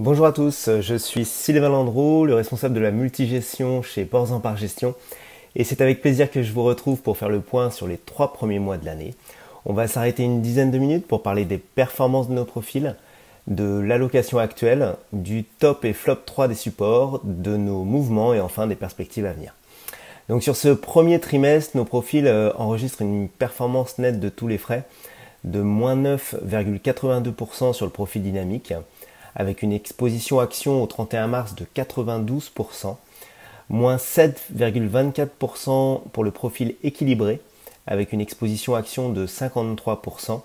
Bonjour à tous, je suis Sylvain Landreau, le responsable de la multigestion chez Portzamparc Gestion, et c'est avec plaisir que je vous retrouve pour faire le point sur les 3 premiers mois de l'année. On va s'arrêter une dizaine de minutes pour parler des performances de nos profils, de l'allocation actuelle, du top et flop 3 des supports, de nos mouvements et enfin des perspectives à venir. Donc sur ce premier trimestre, nos profils enregistrent une performance nette de tous les frais de moins 9,82% sur le profil dynamique, avec une exposition action au 31 mars de 92%, moins 7,24% pour le profil équilibré, avec une exposition action de 53%,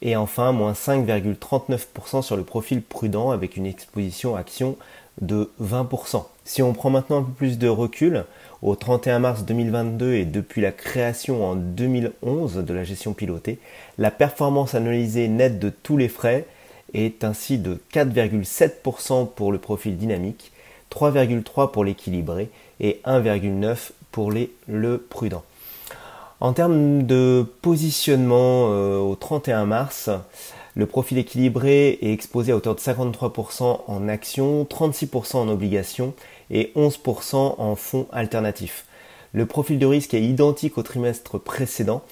et enfin moins 5,39% sur le profil prudent, avec une exposition action de 20%. Si on prend maintenant un peu plus de recul, au 31 mars 2022 et depuis la création en 2011 de la gestion pilotée, la performance analysée nette de tous les frais est ainsi de 4,7% pour le profil dynamique, 3,3% pour l'équilibré et 1,9% pour le prudent. En termes de positionnement au 31 mars, le profil équilibré est exposé à hauteur de 53% en actions, 36% en obligations et 11% en fonds alternatifs. Le profil de risque est identique au trimestre précédent,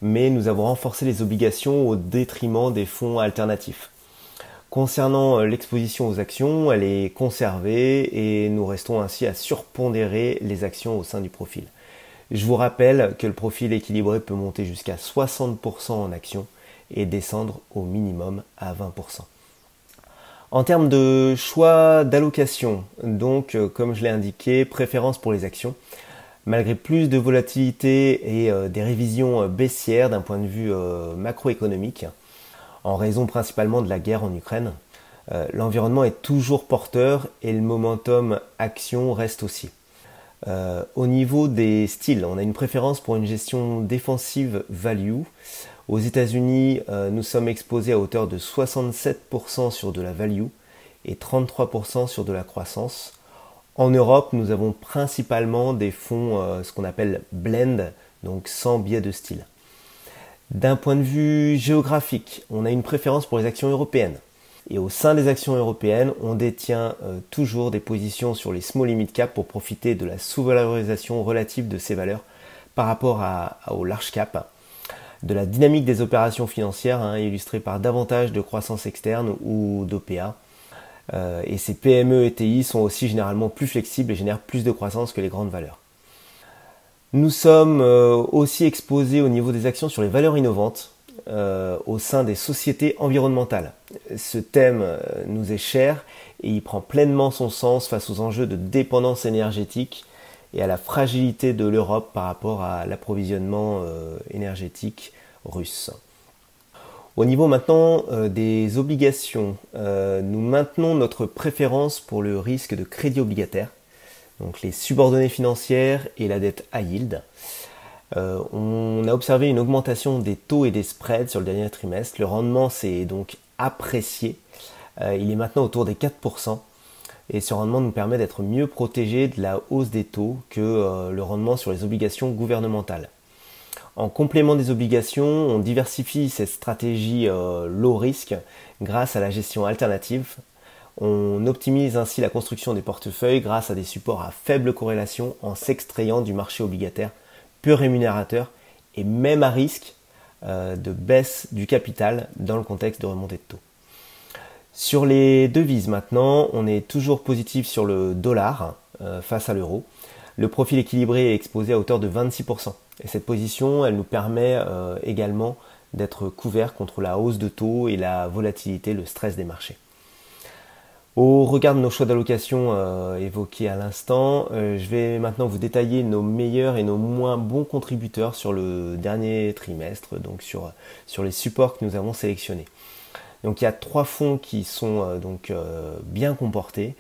mais nous avons renforcé les obligations au détriment des fonds alternatifs. Concernant l'exposition aux actions, elle est conservée et nous restons ainsi à surpondérer les actions au sein du profil. Je vous rappelle que le profil équilibré peut monter jusqu'à 60% en actions et descendre au minimum à 20%. En termes de choix d'allocation, donc comme je l'ai indiqué, préférence pour les actions. Malgré plus de volatilité et des révisions baissières d'un point de vue macroéconomique, en raison principalement de la guerre en Ukraine, l'environnement est toujours porteur et le momentum action reste aussi. Au niveau des styles, on a une préférence pour une gestion défensive value. Aux États-Unis, nous sommes exposés à hauteur de 67% sur de la value et 33% sur de la croissance. En Europe, nous avons principalement des fonds, ce qu'on appelle blend, donc sans biais de style. D'un point de vue géographique, on a une préférence pour les actions européennes. Et au sein des actions européennes, on détient toujours des positions sur les small et mid cap pour profiter de la sous-valorisation relative de ces valeurs par rapport au large cap, de la dynamique des opérations financières illustrée par davantage de croissance externe ou d'OPA. Et ces PME et TI sont aussi généralement plus flexibles et génèrent plus de croissance que les grandes valeurs. Nous sommes aussi exposés au niveau des actions sur les valeurs innovantes au sein des sociétés environnementales. Ce thème nous est cher et il prend pleinement son sens face aux enjeux de dépendance énergétique et à la fragilité de l'Europe par rapport à l'approvisionnement énergétique russe. Au niveau maintenant des obligations, nous maintenons notre préférence pour le risque de crédit obligataire, donc les subordonnées financières et la dette high yield. On a observé une augmentation des taux et des spreads sur le dernier trimestre. Le rendement s'est donc apprécié. Il est maintenant autour des 4%. Et ce rendement nous permet d'être mieux protégés de la hausse des taux que le rendement sur les obligations gouvernementales. En complément des obligations, on diversifie cette stratégie low risk grâce à la gestion alternative. On optimise ainsi la construction des portefeuilles grâce à des supports à faible corrélation en s'extrayant du marché obligataire peu rémunérateur et même à risque de baisse du capital dans le contexte de remontée de taux. Sur les devises maintenant, on est toujours positif sur le dollar face à l'euro. Le profil équilibré est exposé à hauteur de 26%. Et cette position, elle nous permet également d'être couvert contre la hausse de taux et la volatilité, le stress des marchés. Au regard de nos choix d'allocation évoqués à l'instant, je vais maintenant vous détailler nos meilleurs et nos moins bons contributeurs sur le dernier trimestre, donc sur les supports que nous avons sélectionnés. Donc il y a 3 fonds qui sont bien comportés,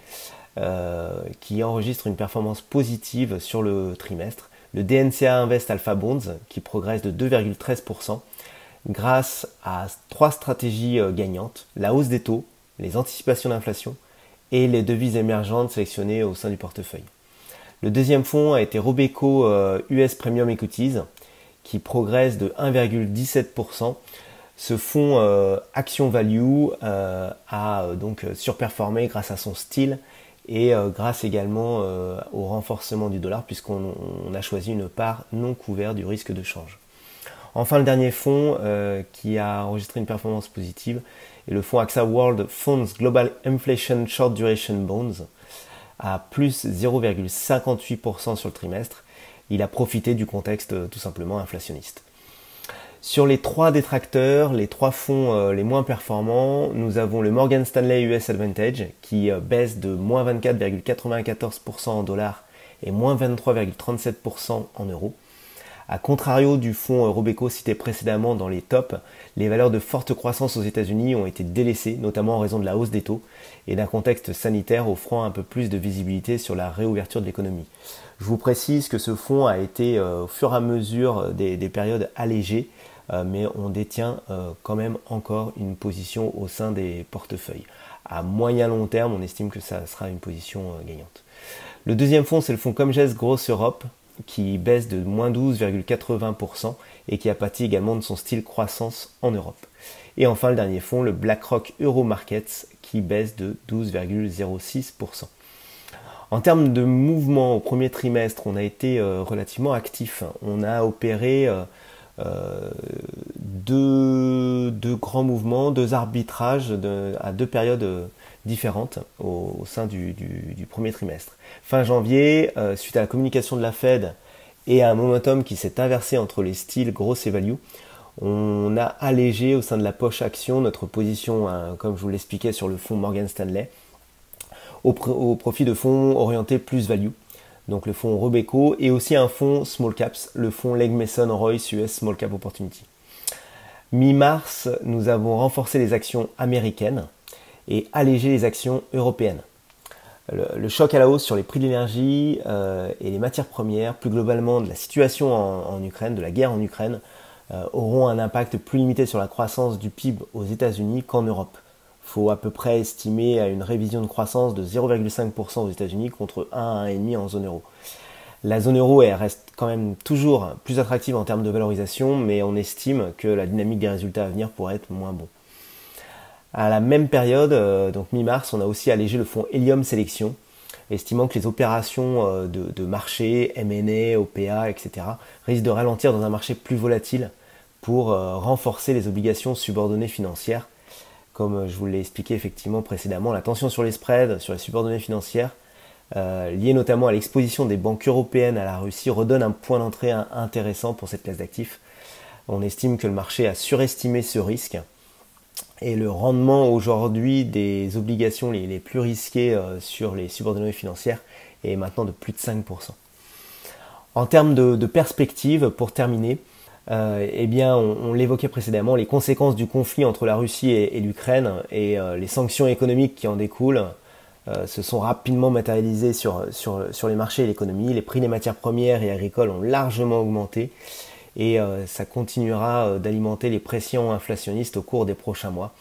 qui enregistrent une performance positive sur le trimestre. Le DNCA Invest Alpha Bonds qui progresse de 2,13% grâce à 3 stratégies gagnantes, la hausse des taux, les anticipations d'inflation et les devises émergentes sélectionnées au sein du portefeuille. Le deuxième fonds a été Robeco US Premium Equities qui progresse de 1,17%, Ce fonds Action Value a donc surperformé grâce à son style et grâce également au renforcement du dollar puisqu'on a choisi une part non couverte du risque de change. Enfin, le dernier fonds qui a enregistré une performance positive est le fonds AXA World Funds Global Inflation Short Duration Bonds à plus 0,58% sur le trimestre. Il a profité du contexte tout simplement inflationniste. Sur les trois détracteurs, les trois fonds les moins performants, nous avons le Morgan Stanley US Advantage qui baisse de moins 24,94% en dollars et moins 23,37% en euros. A contrario du fonds Robeco cité précédemment dans les tops, les valeurs de forte croissance aux États-Unis ont été délaissées, notamment en raison de la hausse des taux et d'un contexte sanitaire offrant un peu plus de visibilité sur la réouverture de l'économie. Je vous précise que ce fonds a été au fur et à mesure des périodes allégées, mais on détient quand même encore une position au sein des portefeuilles. À moyen long terme, on estime que ça sera une position gagnante. Le deuxième fonds, c'est le fonds Comgest Growth Europe, qui baisse de moins 12,80% et qui a pâti également de son style croissance en Europe. Et enfin, le dernier fonds, le BlackRock Euro Markets, qui baisse de 12,06%. En termes de mouvement au premier trimestre, on a été relativement actif. On a opéré deux grands mouvements, deux arbitrages à deux périodes différentes au sein du premier trimestre. Fin janvier, suite à la communication de la Fed et à un momentum qui s'est inversé entre les styles growth et value, on a allégé au sein de la poche action notre position, comme je vous l'expliquais, sur le fonds Morgan Stanley, au profit de fonds orientés plus value, donc le fonds Robeco, et aussi un fonds Small Caps, le fonds Legg Mason Royce US Small Cap Opportunity. Mi-mars, nous avons renforcé les actions américaines et allégé les actions européennes. Le choc à la hausse sur les prix de l'énergie et les matières premières, plus globalement de la situation en Ukraine, de la guerre en Ukraine, auront un impact plus limité sur la croissance du PIB aux États-Unis qu'en Europe. Il faut à peu près estimer à une révision de croissance de 0,5% aux États-Unis contre 1 à 1,5% en zone euro. La zone euro elle reste quand même toujours plus attractive en termes de valorisation, mais on estime que la dynamique des résultats à venir pourrait être moins bon. À la même période, donc mi-mars, on a aussi allégé le fonds Helium Sélection, estimant que les opérations de marché, M&A, OPA, etc. risquent de ralentir dans un marché plus volatile pour renforcer les obligations subordonnées financières. Comme je vous l'ai expliqué effectivement précédemment, la tension sur les spreads, sur les subordonnées financières, liée notamment à l'exposition des banques européennes à la Russie, redonne un point d'entrée intéressant pour cette classe d'actifs. On estime que le marché a surestimé ce risque et le rendement aujourd'hui des obligations les plus risquées sur les subordonnées financières est maintenant de plus de 5%. En termes de perspective, pour terminer, eh bien, on l'évoquait précédemment, les conséquences du conflit entre la Russie et l'Ukraine et les sanctions économiques qui en découlent se sont rapidement matérialisées sur les marchés et l'économie. Les prix des matières premières et agricoles ont largement augmenté et ça continuera d'alimenter les pressions inflationnistes au cours des prochains mois.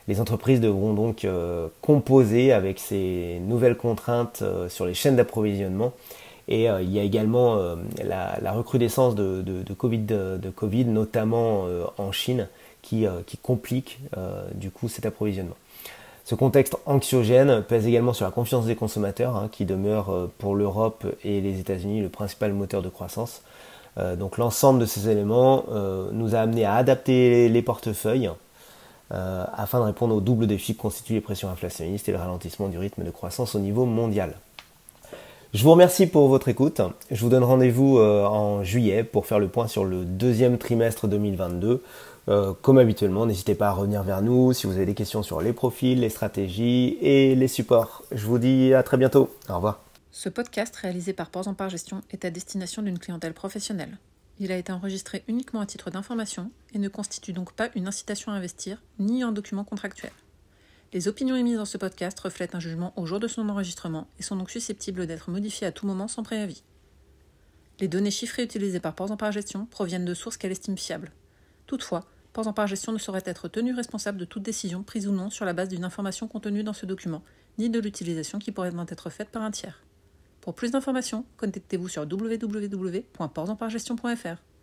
Les entreprises devront donc composer avec ces nouvelles contraintes sur les chaînes d'approvisionnement. Et il y a également la recrudescence de Covid, notamment en Chine, qui complique du coup cet approvisionnement. Ce contexte anxiogène pèse également sur la confiance des consommateurs, qui demeure pour l'Europe et les États-Unis le principal moteur de croissance. Donc l'ensemble de ces éléments nous a amené à adapter les portefeuilles afin de répondre aux doubles défis que constituent les pressions inflationnistes et le ralentissement du rythme de croissance au niveau mondial. Je vous remercie pour votre écoute. Je vous donne rendez-vous en juillet pour faire le point sur le deuxième trimestre 2022. Comme habituellement, n'hésitez pas à revenir vers nous si vous avez des questions sur les profils, les stratégies et les supports. Je vous dis à très bientôt. Au revoir. Ce podcast réalisé par Ports en Par Gestion est à destination d'une clientèle professionnelle. Il a été enregistré uniquement à titre d'information et ne constitue donc pas une incitation à investir ni un document contractuel. Les opinions émises dans ce podcast reflètent un jugement au jour de son enregistrement et sont donc susceptibles d'être modifiées à tout moment sans préavis. Les données chiffrées utilisées par Ports en Par Gestion proviennent de sources qu'elle estime fiables. Toutefois, Ports en Par Gestion ne saurait être tenu responsable de toute décision prise ou non sur la base d'une information contenue dans ce document, ni de l'utilisation qui pourrait en être faite par un tiers. Pour plus d'informations, contactez-vous sur www.portsenpargestion.fr.